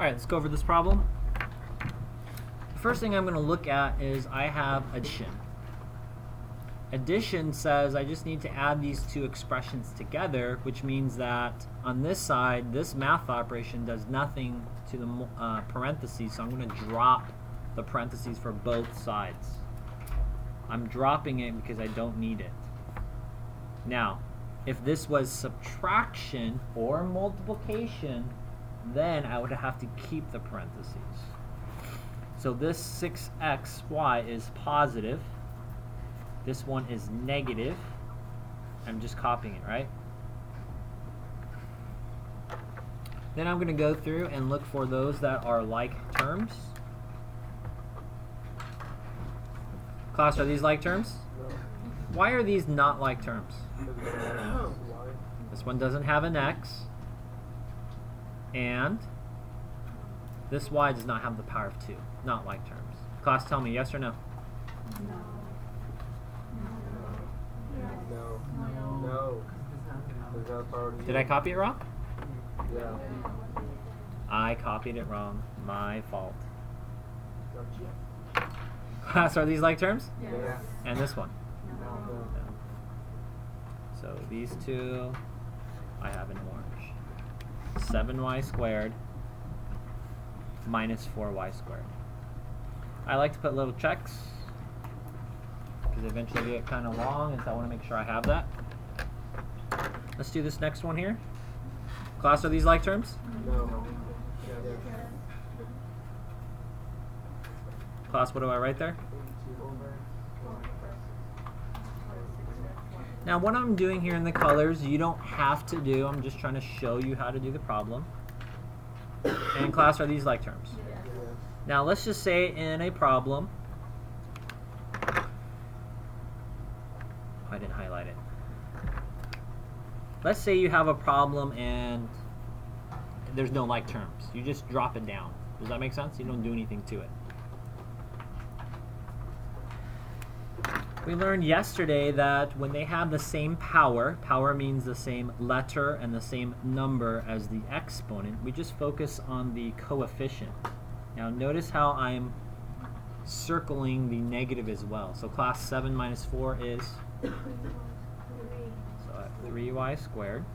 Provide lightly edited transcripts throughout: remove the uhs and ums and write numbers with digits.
Alright, let's go over this problem. The first thing I'm going to look at is I have addition. Addition says I just need to add these two expressions together, which means that on this side, this math operation does nothing to the parentheses, so I'm going to drop the parentheses for both sides. I'm dropping it because I don't need it. Now, if this was subtraction or multiplication, then I would have to keep the parentheses. So this 6xy is positive. This one is negative. I'm just copying it, right? Then I'm going to go through and look for those that are like terms. Class, are these like terms? Why are these not like terms? This one doesn't have an x. And this y does not have the power of 2. Not like terms. Class, tell me, yes or no? No. Did I copy it wrong? Yeah. I copied it wrong. My fault. Class, are these like terms? Yes. And this one? No. No. So these two I have in orange. 7y squared minus 4y squared. I like to put little checks because eventually they get kind of long, and so I want to make sure I have that. Let's do this next one here. Class, are these like terms? No. Class, what do I write there? Now what I'm doing here in the colors, you don't have to do. I'm just trying to show you how to do the problem. And class, are these like terms? Yes. Now let's just say in a problem, I didn't highlight it. Let's say you have a problem and there's no like terms. You just drop it down. Does that make sense? You don't do anything to it. We learned yesterday that when they have the same power, power means the same letter and the same number as the exponent, we just focus on the coefficient. Now notice how I'm circling the negative as well. So class, 7 minus 4 is 3y squared.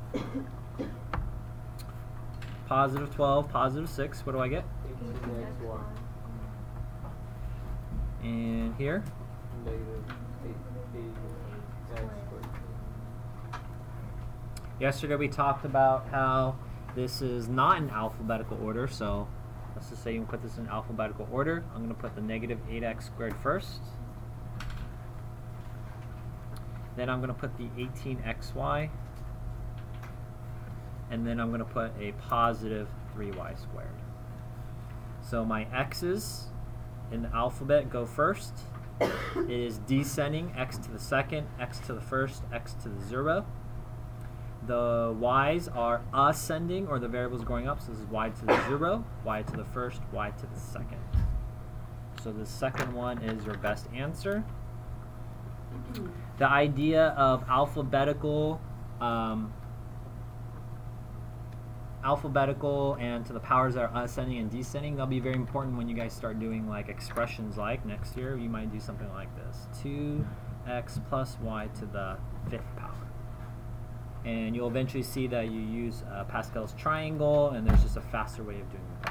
Positive 12, positive 6, what do I get? 18xy. And here? Negative 8x squared. Yesterday we talked about how this is not in alphabetical order, so let's just say you can put this in alphabetical order. I'm going to put the negative 8x squared first. Then I'm going to put the 18xy. And then I'm going to put a positive 3y squared. So my x's in the alphabet go first. It is descending, x to the second, x to the first, x to the 0. The y's are ascending, or the variables going up, so this is y to the 0, y to the first, y to the second. So the second one is your best answer. The idea of alphabetical and to the powers that are ascending and descending, that'll be very important when you guys start doing like expressions like next year. You might do something like this: 2x plus y to the 5th power. And you'll eventually see that you use Pascal's triangle, and there's just a faster way of doing the